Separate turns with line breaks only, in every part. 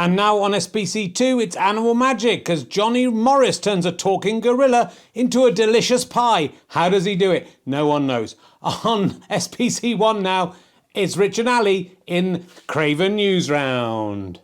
And now on SPC2, it's Animal Magic, as Johnny Morris turns a talking gorilla into a delicious pie. How does he do it? No one knows. On SPC1 now, it's Rich and Ali in Craven Newsround.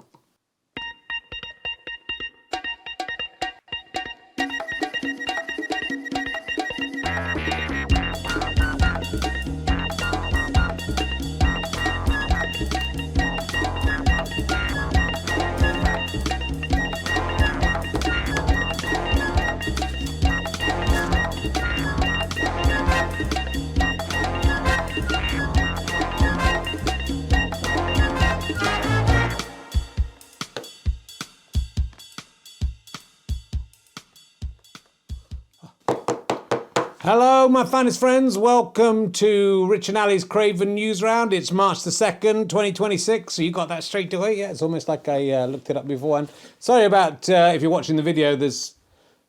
Hello, my finest friends. Welcome to Rich and Ali's Craven Newsround. It's March the 2nd, 2026. So you got that straight away? Yeah, it's almost like I looked it up beforehand. Sorry about if you're watching the video, there's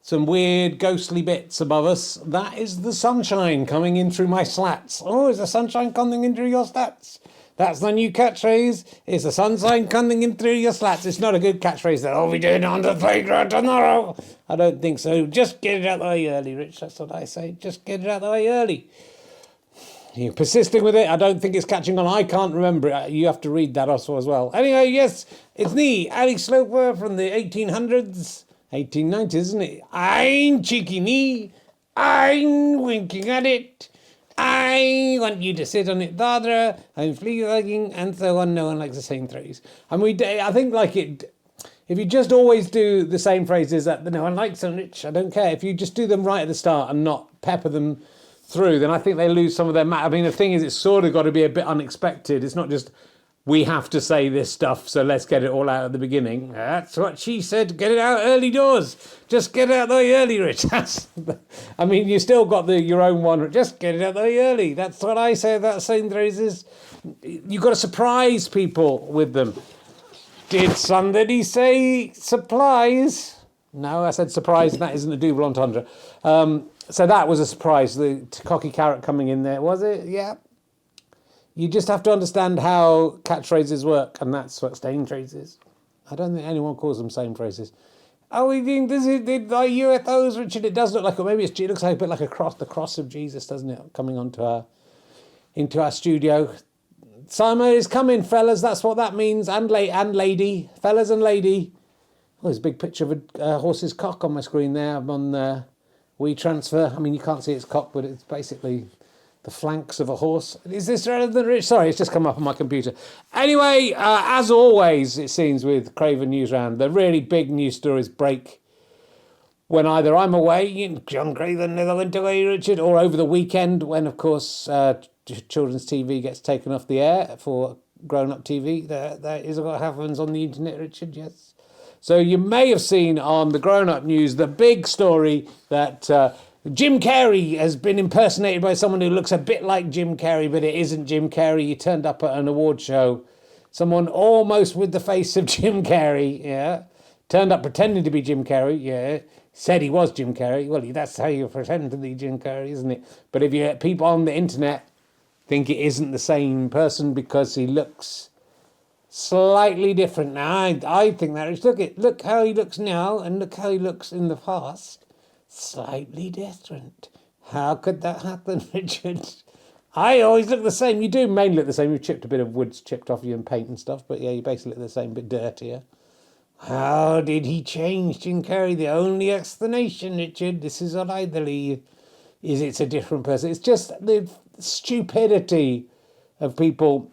some weird ghostly bits above us. That is the sunshine coming in through my slats. Oh, is the sunshine coming in through your slats? That's the new catchphrase. Is the sunshine coming in through your slats? It's not a good catchphrase that I'll be doing on the playground tomorrow. I don't think so. Just get it out the way early, Rich. That's what I say. Just get it out the way early. You're persisting with it. I don't think it's catching on. I can't remember it. You have to read that also as well. Anyway, yes, it's me, Ali Sloper from the 1800s. 1890s, isn't it? I'm cheeky me. I'm winking at it. I want you to sit on it, Dada. I'm flea-hugging, and so on. No one likes the same phrase. And I think like it, if you just always do the same phrases that no one likes them, Rich, I don't care. If you just do them right at the start and not pepper them through, then I think they lose some of their I mean, the thing is, it's sort of got to be a bit unexpected. It's not just, we have to say this stuff, so let's get it all out at the beginning. That's what she said. Get it out early doors. Just get it out the way early, Rich. I mean, you still got your own one. Just get it out the way early. That's what I say. That same phrases. You've got to surprise people with them. Did somebody say supplies? No, I said surprise, and that isn't a double entendre. So that was a surprise. The cocky carrot coming in there, was it? Yeah. You just have to understand how catchphrases work, and that's what saying phrases. I don't think anyone calls them saying phrases. Oh, we think this is the UFOs, Richard. It does look like, or maybe it looks like a bit like a cross, the cross of Jesus, doesn't it? Coming into our studio. Summer is coming, fellas. That's what that means, and lady, fellas and lady. Oh, there's a big picture of a horse's cock on my screen there. I'm on WeTransfer. I mean, you can't see its cock, but it's basically the flanks of a horse. Is this relevant, Rich? Sorry, it's just come up on my computer. Anyway, as always, it seems with Craven Newsround, the really big news stories break when either I'm away, John Craven never went away, Richard, or over the weekend when, of course, children's TV gets taken off the air for grown-up TV. That is what happens on the internet, Richard, yes. So you may have seen on the grown-up news the big story that Jim Carrey has been impersonated by someone who looks a bit like Jim Carrey, but it isn't Jim Carrey. He turned up at an award show. Someone almost with the face of Jim Carrey, yeah. Turned up pretending to be Jim Carrey, yeah. Said he was Jim Carrey. Well, that's how you pretend to be Jim Carrey, isn't it? But if people on the internet think it isn't the same person because he looks slightly different now, I think that is. Look how he looks now, and look how he looks in the past. Slightly different. How could that happen, Richard? I always look the same. You do mainly look the same. You've chipped a bit of wood's chipped off you and paint and stuff, but yeah, you basically look the same, a bit dirtier. How did he change, Jim Carrey? The only explanation, Richard, this is what I believe, is it's a different person. It's just the stupidity of people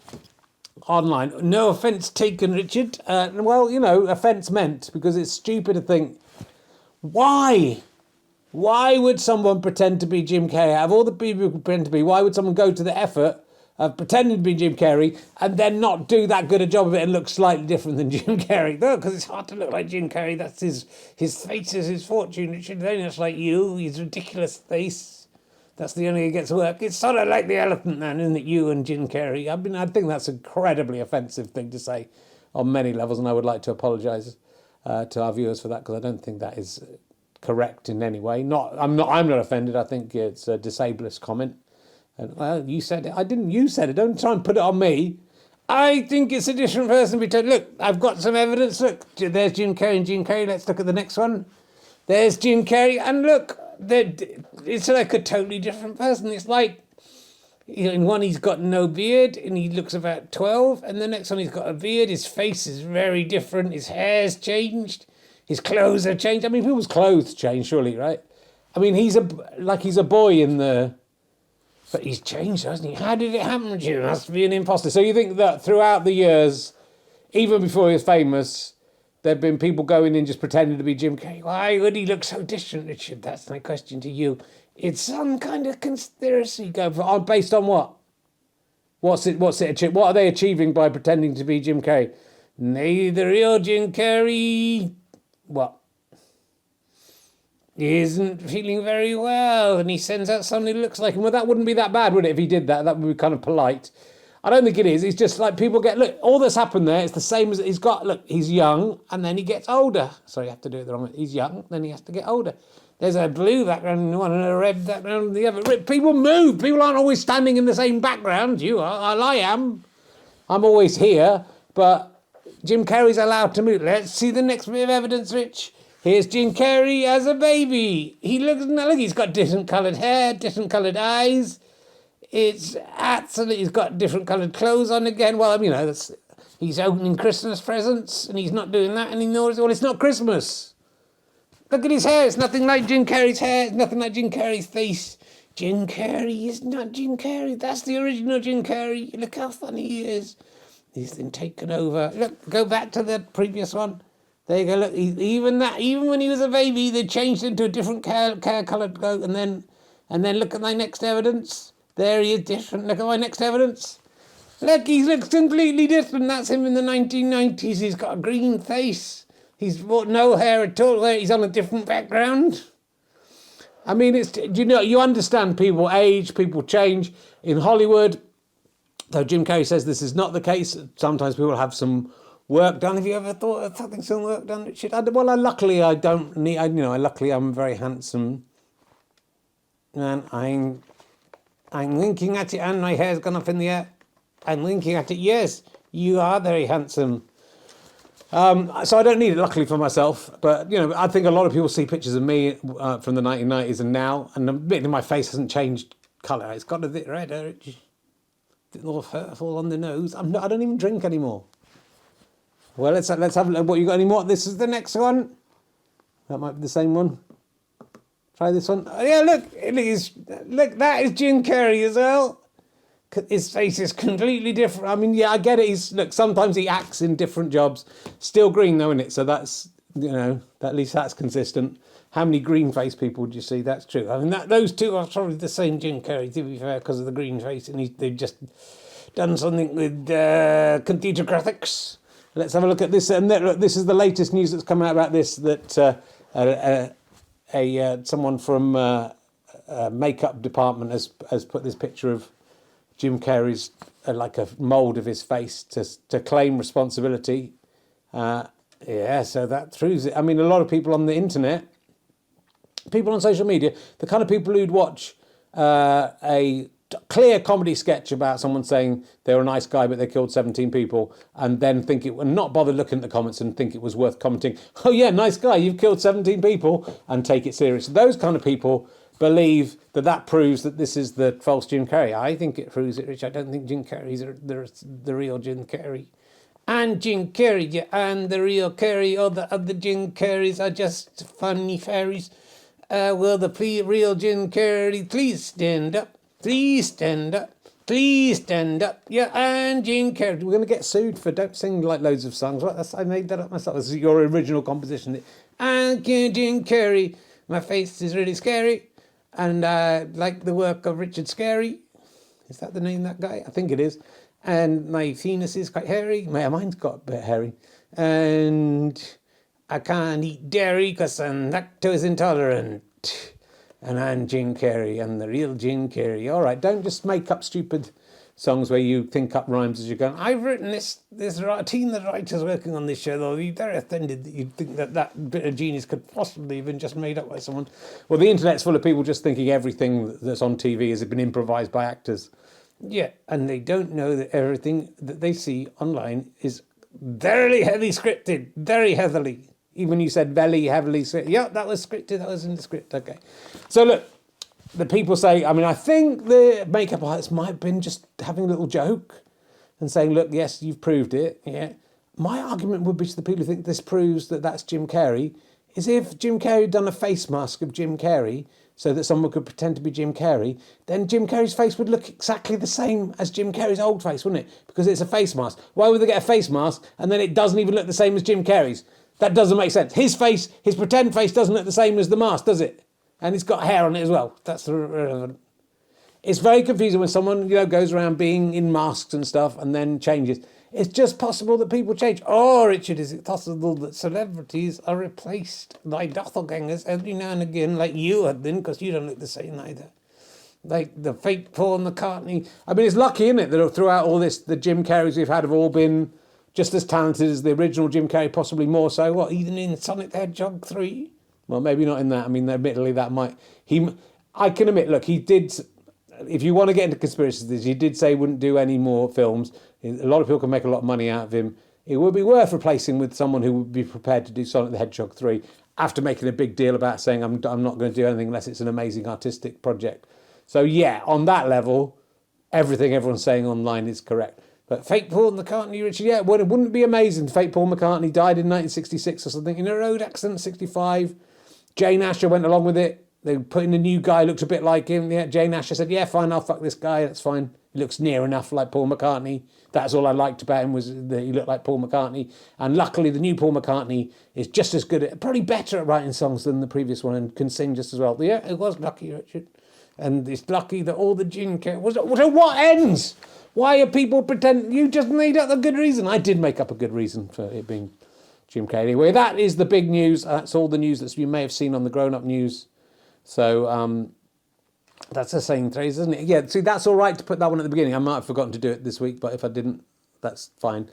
online. No offence taken, Richard. Well, offence meant, because it's stupid to think, why? Why would someone pretend to be Jim Carrey? Out of all the people who pretend to be, why would someone go to the effort of pretending to be Jim Carrey and then not do that good a job of it and look slightly different than Jim Carrey? No, because it's hard to look like Jim Carrey. That's his face is his fortune. It should only look like you, his ridiculous face. That's the only way it gets work. It's sort of like the Elephant Man, isn't it? You and Jim Carrey. I mean, I think that's an incredibly offensive thing to say on many levels, and I would like to apologise to our viewers for that, because I don't think that is correct in any way. I'm not offended. I think it's a disablest comment. And well, you said it. I didn't. You said it. Don't try and put it on me. I think it's a different person. Look, I've got some evidence. Look, there's Jim Carrey and Jim Carrey. Let's look at the next one. There's Jim Carrey, and look, it's like a totally different person. It's like, in one he's got no beard, and he looks about 12, and the next one he's got a beard. His face is very different. His hair's changed. His clothes have changed. I mean, people's clothes change, surely, right? I mean, he's a boy in the... But he's changed, hasn't he? How did it happen, Jim? Must be an imposter. So you think that throughout the years, even before he was famous, there have been people going in just pretending to be Jim Carrey. Why would he look so different, Richard? That's my question to you. It's some kind of conspiracy based on what? What are they achieving by pretending to be Jim Carrey? Nay, the real Jim Carrey... What? He isn't feeling very well, and he sends out somebody who looks like him. Well, that wouldn't be that bad, would it, if he did that? That would be kind of polite. I don't think it is. It's just like people get... Look, all that's happened there, it's the same as he's got... Look, he's young, and then he gets older. Sorry, you have to do it the wrong way. He's young, then he has to get older. There's a blue background in one and a red background in the other. People move. People aren't always standing in the same background. You are. I am. I'm always here, but Jim Carrey's allowed to move. Let's see the next bit of evidence, Rich. Here's Jim Carrey as a baby. He's got different coloured hair, different coloured eyes. It's absolutely, he's got different coloured clothes on again. Well, he's opening Christmas presents, and he's not doing that anymore. Well, it's not Christmas. Look at his hair. It's nothing like Jim Carrey's hair. It's nothing like Jim Carrey's face. Jim Carrey is not Jim Carrey. That's the original Jim Carrey. Look how funny he is. He's been taken over. Look, go back to the previous one. There you go. Look, even when he was a baby, they changed him to a different coloured coat, and then look at my next evidence. There he is, different. Look at my next evidence. Look, he looks completely different. That's him in the 1990s. He's got a green face. He's got no hair at all. He's on a different background. I mean, you understand people age, people change. In Hollywood, though Jim Carrey says this is not the case, sometimes people have some work done. Have you ever thought of having some work done? Luckily I don't need. Luckily I'm very handsome, and I'm winking at it, and my hair's gone up in the air. I'm winking at it. Yes, you are very handsome. So I don't need it, luckily for myself. But I think a lot of people see pictures of me from the 1990s and now, and admittedly my face hasn't changed colour. It's got a bit redder. It's a little hurtful on the nose. I don't even drink anymore. Well, let's have a look. What, you got any more? This is the next one. That might be the same one. Try this one. Oh, yeah, look, that is Jim Carrey as well. His face is completely different. I mean, yeah, I get it. Sometimes he acts in different jobs. Still green though, isn't it? So that's, at least that's consistent. How many green face people would you see? That's true. I mean, those two are probably the same Jim Carrey, to be fair, because of the green face, and they've just done something with computer graphics. Let's have a look at this. And look, this is the latest news that's come out about this, that someone from makeup department has put this picture of Jim Carrey's like a mould of his face to claim responsibility. So that proves it. I mean, a lot of people on the internet, people on social media, the kind of people who'd watch a clear comedy sketch about someone saying they were a nice guy but they killed 17 people, and then and not bother looking at the comments and think it was worth commenting, oh yeah, nice guy, you've killed 17 people, and take it serious. Those kind of people believe that proves that this is the false Jim Carrey. I think it proves it, Rich. I don't think Jim Carrey's the real Jim Carrey. And Jim Carrey and the real Carrey, or the other Jim Carreys are just funny fairies. Will the real Jim Carrey please stand up? Please stand up. Please stand up. Yeah, and Jim Carrey. We're going to get sued for don't sing like loads of songs. What? I made that up myself. This is your original composition. And Jim Carrey. My face is really scary. And like the work of Richard Scary. Is that the name of that guy? I think it is. And my penis is quite hairy. Mine's got a bit hairy. And I can't eat dairy because I'm lactose intolerant. And I'm Jim Carrey. I'm the real Jim Carrey. All right, don't just make up stupid songs where you think up rhymes as you're going. I've written this team of writers working on this show, they'll be very offended that you'd think that bit of genius could possibly have been just made up by someone. Well, the internet's full of people just thinking everything that's on TV has been improvised by actors. Yeah, and they don't know that everything that they see online is very heavily scripted, very heavily. Even you said very heavily scripted. Yeah, that was scripted, that was in the script, okay. So look, the people say, I mean, I think the makeup artist might have been just having a little joke and saying, look, yes, you've proved it, yeah. My argument would be to the people who think this proves that that's Jim Carrey, is if Jim Carrey had done a face mask of Jim Carrey so that someone could pretend to be Jim Carrey, then Jim Carrey's face would look exactly the same as Jim Carrey's old face, wouldn't it? Because it's a face mask. Why would they get a face mask and then it doesn't even look the same as Jim Carrey's? That doesn't make sense. His face, his pretend face doesn't look the same as the mask, does it? And it's got hair on it as well. That's irrelevant. It's very confusing when someone, goes around being in masks and stuff and then changes. It's just possible that people change. Oh, Richard, is it possible that celebrities are replaced by doppelgangers every now and again, like you have been, because you don't look the same either? Like the fake Paul McCartney. I mean, it's lucky, isn't it, that throughout all this, the Jim Carreys we've had have all been just as talented as the original Jim Carrey, possibly more so. What, even in Sonic the Hedgehog 3? Well, maybe not in that. I mean, admittedly, that might... I can admit, look, he did... If you want to get into conspiracies, he did say he wouldn't do any more films. A lot of people can make a lot of money out of him. It would be worth replacing with someone who would be prepared to do Sonic the Hedgehog 3 after making a big deal about saying, I'm not going to do anything unless it's an amazing artistic project. So, yeah, on that level, everything everyone's saying online is correct. But fake Paul McCartney, Richard, yeah, wouldn't it be amazing if fake Paul McCartney died in 1966 or something in a road accident, 65? Jane Asher went along with it. They put in a new guy, looked a bit like him. Yeah, Jane Asher said, yeah, fine, I'll fuck this guy, that's fine. He looks near enough like Paul McCartney. That's all I liked about him, was that he looked like Paul McCartney. And luckily, the new Paul McCartney is just as good at, probably better at writing songs than the previous one, and can sing just as well. Yeah, it was lucky, Richard. And it's lucky that all the Jim Carrey... What ends? Why are people pretending? You just made up a good reason. I did make up a good reason for it being Jim Carrey. Anyway, that is the big news. That's all the news that you may have seen on the grown-up news. So that's the same phrase, isn't it? Yeah, see, that's all right to put that one at the beginning. I might have forgotten to do it this week, but if I didn't, that's fine.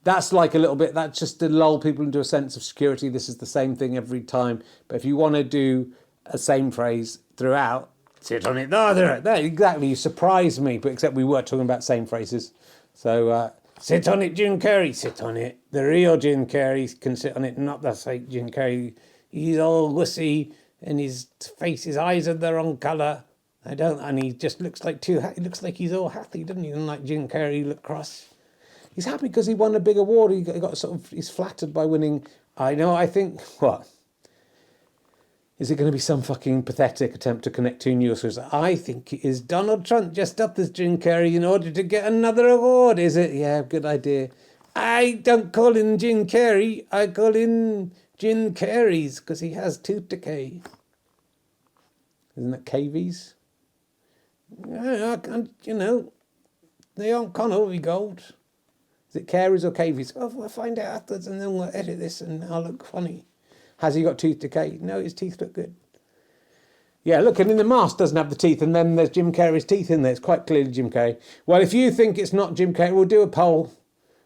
That's like a little bit, that's just to lull people into a sense of security. This is the same thing every time. But if you want to do a same phrase throughout, sit on it. No, there, exactly. You surprised me, but except we were talking about same phrases. So sit on it, Jim Carrey. Sit on it. The real Jim Carrey can sit on it, not the fake Jim Carrey. He's all wussy. And his face, his eyes are the wrong colour. And he just looks like he looks like he's all happy, doesn't he? And like Jim Carrey, look cross. He's happy because he won a big award. He got sort of, he's flattered by winning. I think, what? Is it going to be some fucking pathetic attempt to connect two news stories? I think it is Donald Trump just up as Jim Carrey in order to get another award, is it? Yeah, good idea. I don't call him Jim Carrey. I call him Jim Caries, because he has tooth decay. Isn't that cavies? They aren't Connolly gold. Is it Caries or cavies? Oh, we'll find out afterwards and then we'll edit this and I'll look funny. Has he got tooth decay? No, his teeth look good. Yeah, look, and in the mask doesn't have the teeth, and then there's Jim Carrey's teeth in there. It's quite clearly Jim Carrey. Well, if you think it's not Jim Carrey, we'll do a poll.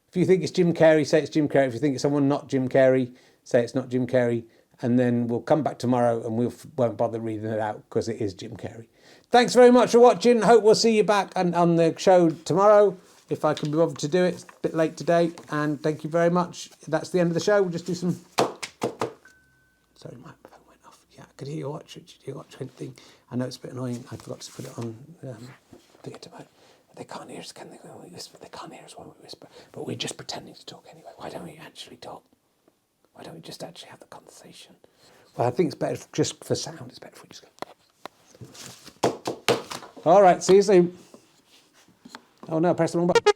If you think it's Jim Carrey, say it's Jim Carrey. If you think it's someone not Jim Carrey, say it's not Jim Carrey. And then we'll come back tomorrow and we won't bother reading it out because it is Jim Carrey. Thanks very much for watching. Hope we'll see you back on the show tomorrow, if I can be bothered to do it. It's a bit late today. And thank you very much. That's the end of the show. We'll just do some... Sorry, my phone went off. Yeah, I could hear you watch it. Did you watch anything? I know it's a bit annoying. I forgot to put it on theatre. They can't hear us, can they? When we whisper. They can't hear us when we whisper. But we're just pretending to talk anyway. Why don't we actually talk? Why don't we just actually have the conversation? Well, I think it's better just for sound. It's better if we just go. All right, see you soon. Oh no, press the wrong button.